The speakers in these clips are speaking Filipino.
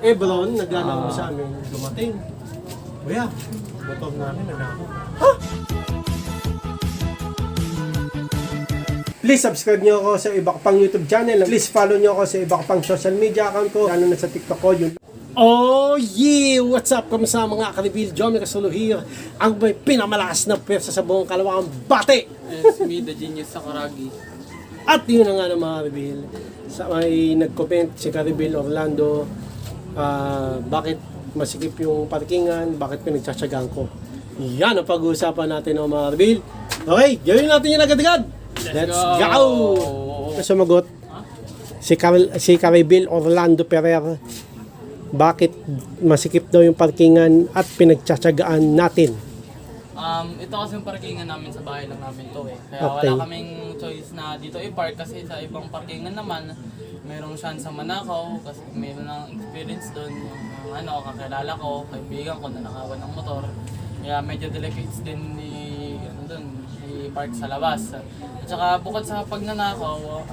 Ebron, naglalaro sa amin, dumating. Kuya, motor namin nanakaw. Please subscribe nyo ako sa iba ko pang YouTube channel. Please follow nyo ako sa iba ko pang social media account ko. Lalo na sa TikTok ko. Yun. Oh yeah! What's up? Kamusta mga ka-reveal? John Casulo here. Ang may pinamalakas na pwersa sa buong Kalawang Bate. It's me, the genius sa Karagi. At yun na nga ng mga reveal. May nag-comment si Karibel Orlando. Bakit masikip yung parkingan? Bakit pinagtsatsagaan ko? Yan ang pag-uusapan natin ng mga reveal. Okay, gawin natin yan agad-agad. Let's go! Sumagot si Karibel Orlando Ferrer. Bakit masikip daw yung parkingan at pinagtsatsagaan natin? Ito kasi yung parkingan namin sa bahay lang namin to eh. Kaya Okay. wala kaming choice na dito i-park kasi sa ibang parkingan naman mayroong chance sa Manakaw kasi mayroon ng experience doon yung kakilala ko, kaibigan ko na nakawan ng motor. Kaya medyo delicate din i-park sa labas. At saka bukod sa pagnanakaw,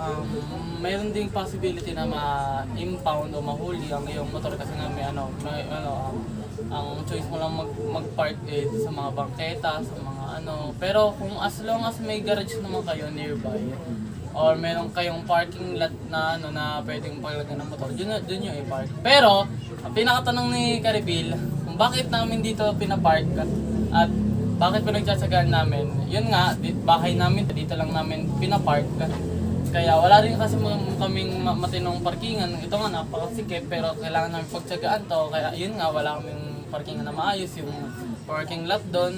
mayroon ding possibility na ma-impound o mahuli ang iyong motor kasi nga ang choice mo lang mag-park sa mga bangketa, sa mga Pero kung as long as may garage naman kayo nearby, or meron kayong parking lot na na pwedeng paglagyan ng motor, dun yung i-park. Pero, ang pinakatanong ni Karibel, kung bakit namin dito pinapark at bakit pinagtsatsagaan namin, yun nga, bahay namin, dito lang namin pinapark. Kaya wala rin kasi kaming matinong parkingan. Ito nga napakasikip pero kailangan namin pagtsagaan to. Kaya yun nga, wala kaming parkingan na maayos. Yung parking lot doon,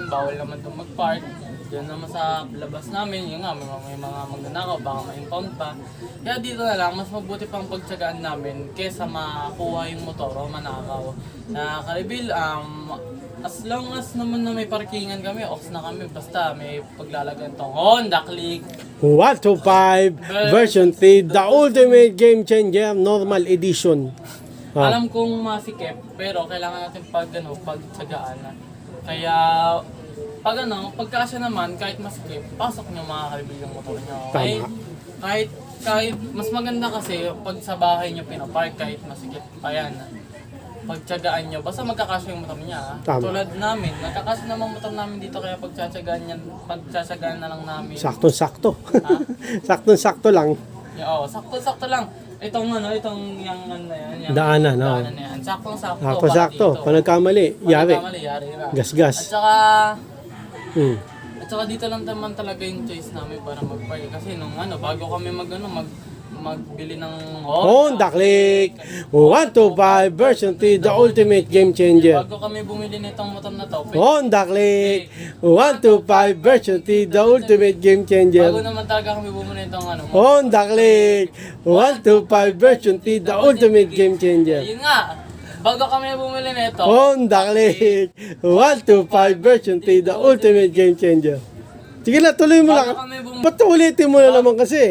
bawal naman doon mag-park. Yun naman sa labas namin, yun nga, may mga magnanakaw, baka ma-impound pa. Kaya dito na lang, mas mabuti pang pagtsagaan namin kesa makuha yung motor o manakaw. Na Karibel, as long as naman na may parkingan kami, off na kami, basta may paglalagyan tong Honda Click 125 version 3, the ultimate game changer, normal edition. Alam kong masikip, pero kailangan natin pagtsagaan. Kaya pagkasya naman, kahit masikip, pasok nyo mga Karibel yung motor nyo. Okay? Kahit mas maganda kasi pag sa bahay nyo pinapark, kahit masikip, ayan, pagtsagaan nyo, basta magkakasya yung motor niya. Tama. Tulad namin, nagkakasya naman motor namin dito, kaya pagtsatsagaan na lang namin. Saktong-sakto. Saktong-sakto lang. Sakto-sakto lang. Itong yung Daanan, no? daanan na yan. Saktong-sakto. Saktong-sakto. Dito. Pag nagkamali, yari. Yari na. Gas-gas. At saka dito lang naman talaga yung choice namin para mag-park. Kasi bago kami magbili ng Honda Click 125 version 3, the ultimate game changer. Bago kami bumili nitong motor na to, Honda Click 125 version 3, the ultimate game changer. bago naman talaga kami bumili nitong Honda Click 125 version 3, the ultimate game changer. Yun nga, bago kami bumili nito, Honda Click 125 version 3, the ultimate game changer. Sige na, tuloy mo lang. bago kami bumili Ba't ulitin mo na naman kasi?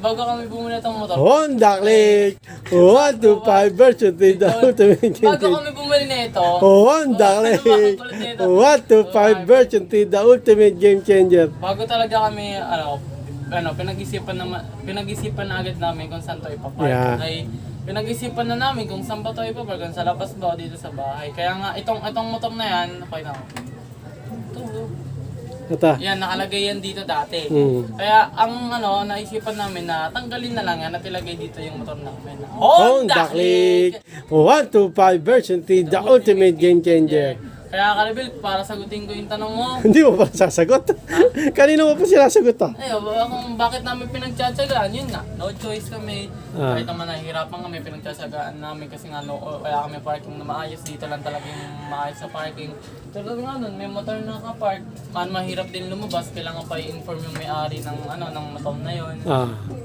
bago kami bumili nitong motor, Honda Click 125 version 3, the ultimate game bago changer. kami bumili nito, Honda Click 125 version 3, the ultimate game changer. bago talaga kami pinag-isipan na agad namin kung saan to ipapark. Yeah. Ay pinag-isipan na namin kung saan ba to ipapark, kung sa labas ba o dito sa bahay. Kaya nga itong motor na yan, okay na. Ata. Yan, nakalagay yan dito dati. Mm. Kaya ang naisipan namin na tanggalin na lang yan at ilagay dito yung motor namin. Honda Click 125 version 3, the ultimate game changer. Kaya Karibel, para sagutin ko yung tanong mo, Hindi mo pa sasagot. Kanino mo pa sinasagot ah? kung bakit namin pinagtsatsagaan, yun nga, no choice kami. Kahit naman nahihirapan kami, pinagtsatsagaan namin kasi nga wala kami parking na maayos. Dito lang talaga yung maayos sa parking. Tulad nga nun, may motor na nakapark, mahirap din lumabas, kailangan pa i-inform yung may-ari ng motor na yun.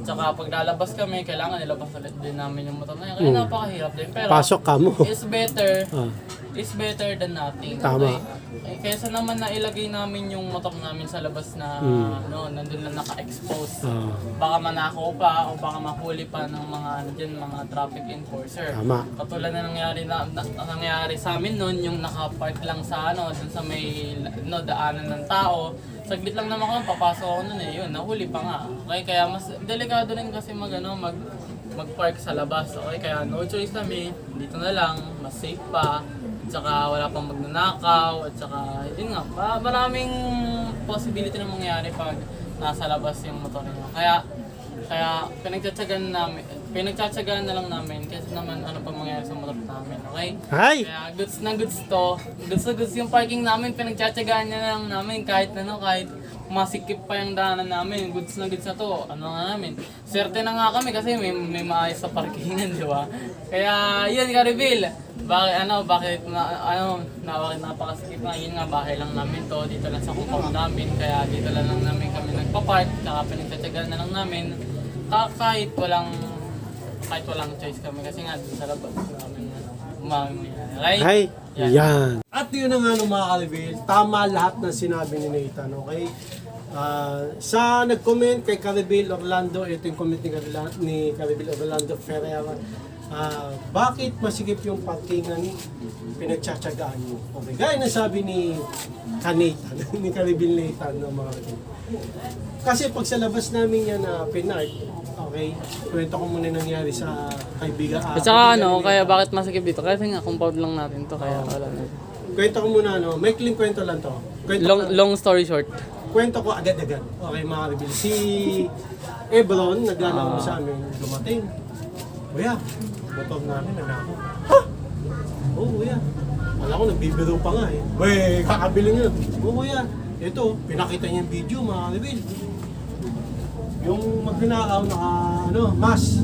Tsaka pag lalabas kami, kailangan nilabas ulit din namin yung motor na yun. Kaya napakahirap din. Pero Pasok ka mo. is better than nothing. Tama. Okay? Kaysa naman na ilagay namin yung motor namin sa labas na nandun lang naka-expose. Baka manakaw pa o baka mahuli pa ng mga traffic enforcer. Tama. Katulad na nangyari sa amin noon, yung naka-park lang sa dun sa may daanan ng tao. Saglit lang naman ako, papasok ako noon yun, nahuli pa nga. Okay, kaya mas delikado rin kasi mag-park sa labas. Okay, kaya no choice kami, dito na lang, mas safe pa. At saka wala pang magnanakaw, at saka yun nga, maraming possibility na mangyari pag nasa labas yung motor nyo. Kaya pinagtsatsagaan na lang namin kasi naman ano pang mangyari sa motor namin, okay? Hi! Kaya goods na goods to. Goods na goods yung parking namin, pinagtsatsagaan na lang namin kahit masikip pa yung daanan namin. Goods na goods na to. Ano nga namin. Swerte na nga kami kasi may maayos sa parkingan, di ba? Kaya yun, Karibel. Bakit napakasikip na. Yun nga, bahay lang namin to. Dito lang sa compound namin. Kaya dito lang namin kami nagpa-park. Tsaka pinagtsatsagaan na lang namin. Kahit walang choice kami kasi nga dito sa labas namin right? Hi! Yan. At yun na nga mga Karibel, tama lahat ng sinabi ni Nathan, okay? Sa nag-comment kay Karibel Orlando, ito yung comment ni Karibel Orlando Ferreira. Bakit masikip yung parkingan pinagtsatsagaan nyo? Okay, gaya na sabi ni Nathan, ni Karibel Nathan, no, mga Karibel. Kasi pag sa labas namin yan na pinark, okay, kwento ko muna nangyari sa kaibigan. At saka kaya bakit masikip dito? Kasi nga compound lang natin to, kaya wala na. Kwento ko muna, may kling kwento lang to. Long story short. Kwento ko agad-agad. Okay, mga Rebel. Si Ebron, naglalaro sa amin, dumating. Kuya, motor namin, nanako. Ha? Oo, kuya. Alam ko, nagbibiro pa nga eh. Wey, kakabili nyo. Oo, kuya. Ito, pinakita niya yung video, mga Rebel. Yung magnanakaw, mas.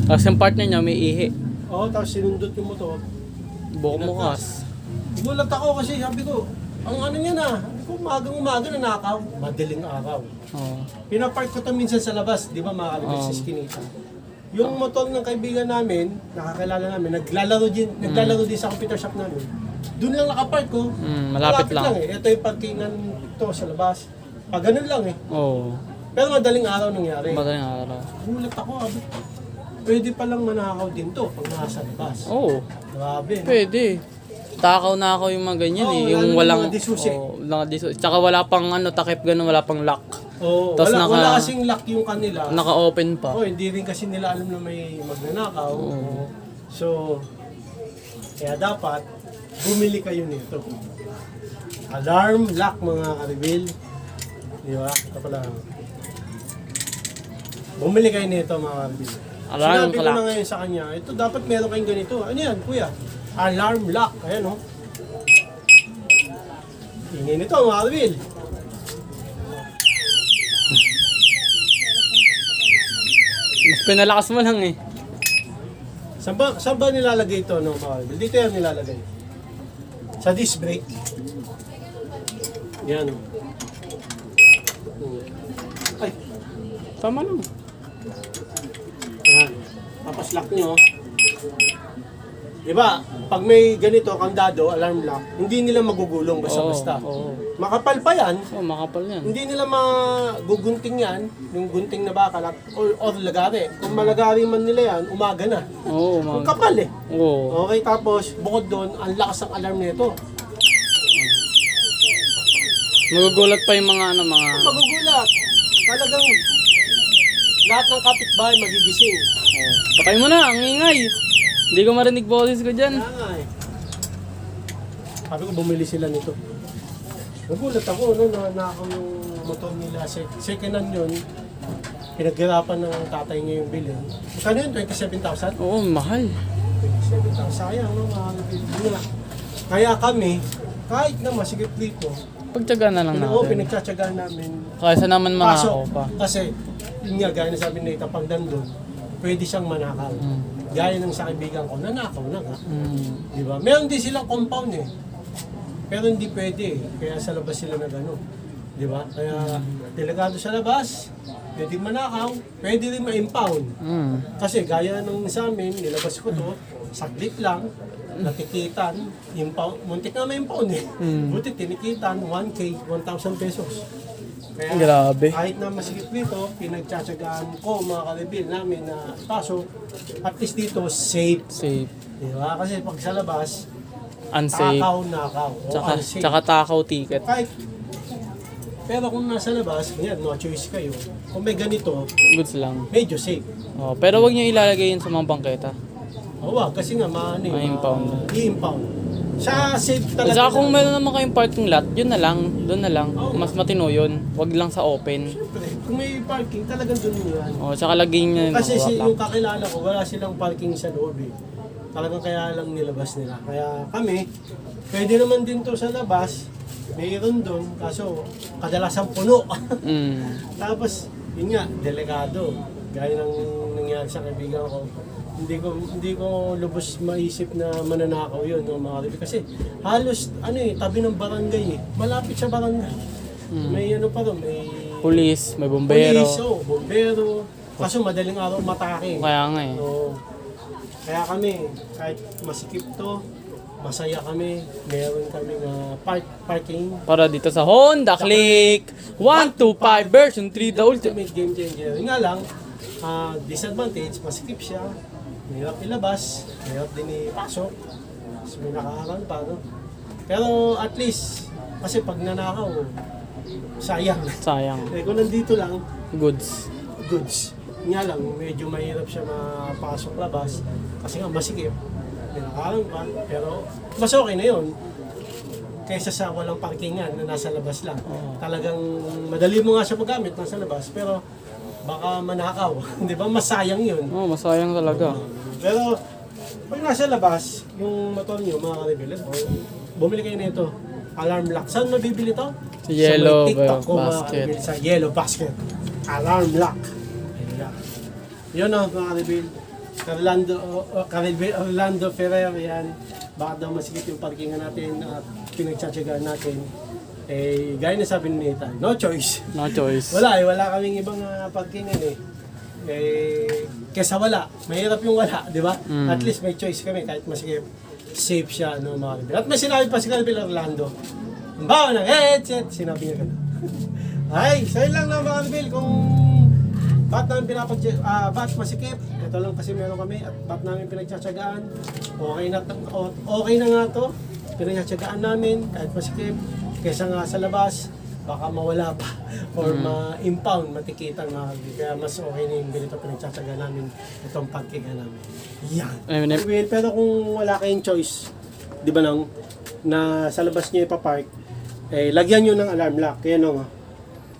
Tapos yung partner niya may ihi. Oo, tapos sinundot yung motor. Bukas. Gulat ako kasi sabi ko, ang ano niya na, kung umaga nanakaw, madaling araw. Oo. Pinapark ko to minsan sa labas, di ba mga Karibel, sa Eskinita. Yung motor ng kaibigan namin, nakakilala namin, naglalaro din sa computer shop namin. Doon lang nakapark ko. Malapit lang. Eh. Ito yung parkingan to sa labas. Pag ganun lang eh. Oo. Pero madaling araw nangyari. Madaling araw. Gulat ako, pwede palang manakaw din to pag nasa labas. Oo. Grabe. Pwede. Takaw na ako yung mga ganyan yung lalo walang mga disusi. disusi. Tsaka wala pang takip ganun, wala pang lock. Oo, Tas wala kasing lock yung kanila. Naka-open pa. Hindi rin kasi nila alam na may magnanakaw. So, kaya dapat bumili kayo nito. Alarm lock mga Karibel. Di ba? Ito pala. Bumili kayo nito mga Karibel. Alarm Sinabi ko lock. na ngayon sa kanya, ito dapat meron kayong ganito. Ano yan, kuya? Alarm lock. Ayan, oh. Ingin nito mga Karibel. Mas pinalakas mo lang eh. Saan ba nilalagay ito, no, mga Karibel? Dito yan nilalagay. Sa disc brake. Yan. Ay, Tama lang. yan. Tapos lock nyo. Diba, pag may ganito, kandado, alarm lock, hindi nila magugulong basta-basta. Oo. Makapal pa yan. Makapal yan. Hindi nila magugunting yan, yung gunting na bakal or lagari. Kung malagari man nila yan, umaga na. Oo, Kung kapal eh. Oo. Okay, tapos bukod doon, ang lakas ng alarm nito. Magugulat pa yung mga Magugulat. Talagang lahat ng kapitbahay magigising. Patay mo na, ang ingay. Hindi ko marinig boses ko dyan. Kaya nga eh. Sabi ko bumili sila nito. Nagulat ako, nakaw yung motor nila. Second hand yun. Pinaghirapan ng tatay niya yung bilhin. Kano yun? 27,000? Oo, mahal. 27,000. Sayang, no? Mahal na. Kaya kami, kahit na masigit dito, Pagtyaga na lang natin. pinagtsatsagaan namin. Kaysa naman manakaw pa. Kasi, yun nga, gaya na sabi ni Nathan, pag nandun, pwede siyang manakaw. Gaya ng sa kaibigan ko, nanakaw na nga. Di ba? Meron din silang compound eh. Pero hindi pwede eh. Kaya sa labas sila na gano'n. Di ba? Kaya delegado sa labas, pwede manakaw, pwede rin ma-impound. Kasi gaya nung sa amin, nilabas ko to, saglit lang, natikitan, impound, muntik na ma-impound eh. Buti tinikitan, 1K, 1,000 pesos. Kaya Grabe. kahit na masigit dito, pinagtsatsagaan ko mga Karibel namin na paso, at least dito safe. Safe. Di ba? Kasi pag sa labas, Unsafe. nakaw. Tsaka takaw ticket. Kahit, pero kung nasa labas, yan, no choice kayo. kung may ganito, Goods lang. medyo safe. Oh, pero wag niyo ilalagay yun sa mga bangketa. Oo, kasi nga Ma-impound. i-impound. Sa safe talaga. Saka kung meron naman kayong parking lot, yun na lang, doon na lang. Mas matino yun. Wag lang sa open. Kung may parking, talagang doon yan. Oh, saka lagyan niyo yung Kasi rock. yung kakilala ko, wala silang parking sa loob eh. Talagang kaya lang nilabas nila. Kaya kami, pwede naman din to sa labas. Mayroon doon, kaso kadalasan puno. Tapos, yun nga, delikado. Gaya ng nangyari sa kaibigan ko. Hindi ko lubos maisip na mananakaw yun, no, mga kaibigan. Kasi halos, tabi ng barangay eh. Malapit sa barangay. May ano pa rin, may Police, may bombero. Police, bombero. Kaso madaling araw matake. Kaya nga eh. Oo. Kaya kami, kahit masikip to, masaya kami. Meron kaming parking. Para dito sa Honda Click 125 version 3 the ultimate. Ultimate game changer. Yun nga lang, disadvantage, masikip siya. Mahirap ilabas, mahirap din ipasok. Tapos may nakaharang pa, no? Pero at least, kasi pag nanakaw, sayang. Sayang. Eh kung nandito lang, Goods. goods. Nga lang, medyo mahirap siya mapasok labas kasi nga masikip. May nakaharang pa, pero mas okay na yun. Kaysa sa walang parkingan na nasa labas lang. Talagang madali mo nga siya magamit nasa labas, pero baka manakaw. Di ba? Masayang yun. Oh, masayang talaga. Pero pag nasa labas, yung motor nyo, mga karibel, bumili kayo nito. Alarm lock. Saan mabibili to? Sa yellow may TikTok ko, mga basket. karibel, sa yellow basket. Alarm lock. Ayan. Yun o, mga karibel. Orlando Ferrer, yan. Bakit daw masikip yung parkingan natin at pinagtsatsagaan natin. Eh, gaya na sabi ni Nathan, no choice. No choice. Wala kaming ibang parkingan eh. Kesa wala, mahirap yung wala, di ba? At least may choice kami kahit masikip. Safe siya, no, mga kaibigan. At may sinabi pa si Calvin Orlando, ang bawa ng headset, sinabi niya gano'n. Ay, sa'yo lang na mga kaibigan, kung ba't namin ba't masikip, ito lang kasi meron kami, at ba't namin pinagtsatsagaan, okay na nga to, pinagtsatsagaan namin, kahit masikip, kesa nga sa labas, baka mawala pa or ma-impound, matikitan mga kaibigan. Kaya mas okay na yung ganito pinagtsatsagaan namin, itong pagkiga namin. Yan. Well, pero kung wala kayong choice, di ba nang, na sa labas nyo ipapark, eh, lagyan nyo ng alarm lock. Kaya no,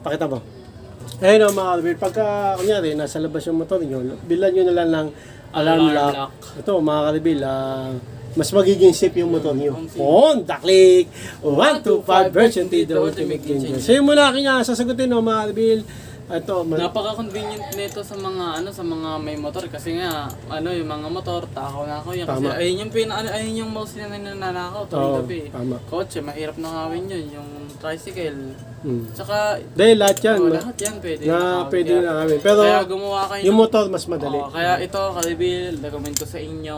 pakita mo. Ayun o mga kaibigan, pagka, kunyari, nasa labas yung motor nyo, bilan nyo na lang ng alarm lock. Ito mga kaibigan, mas magiging safe yung motor nyo. Honda Click 125 version 3 the ultimate game changer. So yun muna aking sasagutin no, mga kaibigan. Ito, Napaka-convenient nito sa mga sa mga may motor kasi nga yung mga motor takaw na ako yan kasi Tama. ayun yung mostly na nananakaw tuwing gabi. Tama. Kotse mahirap na ngawin yun, yung tricycle. Tsaka Dahil lahat yan, lahat yan pwede. pwede na namin. Pero kaya gumawa kayo yung motor mas madali. kaya ito, Kalibil, recommend ko sa inyo.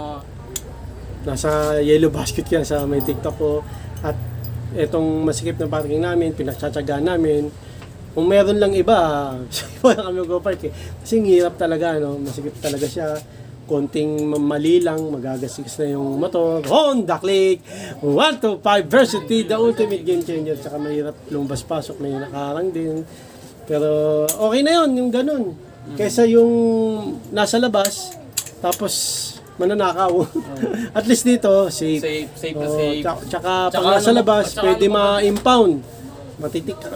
Nasa yellow basket yan sa may TikTok ko. At itong masikip na parking namin, pinagtsatsagaan namin. Kung meron lang iba, wala kami mag-park eh. Kasi ang hirap talaga, no? Masikip talaga siya. Konting mali lang, magagasix na yung motor. Honda Click 125 version 3, the ultimate game changer. Tsaka mahirap lumabas-pasok, may nakaharang din. Pero okay na yun, yung ganun. Kesa yung nasa labas, tapos mananakaw. At least dito, safe. Safe na safe. Tsaka pag nasa labas, pwede ma-impound.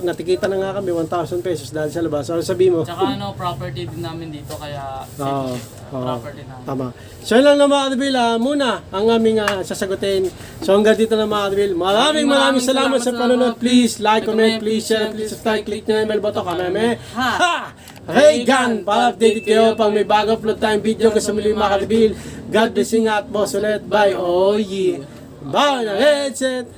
Natikita na nga kami 1,000 pesos dahil sa labas. So sabihin mo. Tsaka property din namin dito kaya safe. Property namin. Tama. So yun lang na mga kadabil, muna ang aming sasagutin. So hanggang dito na mga kadabil. Maraming salamat sa panonood. Please like, comment, please share, please subscribe, click nyo yung bell button. Kami ha! Regan! Para update kayo pag may bago upload tayong video. Kasi muli mga kadabil. God bless you at boss ulit. Bye. Oh yeah. Bye na headset.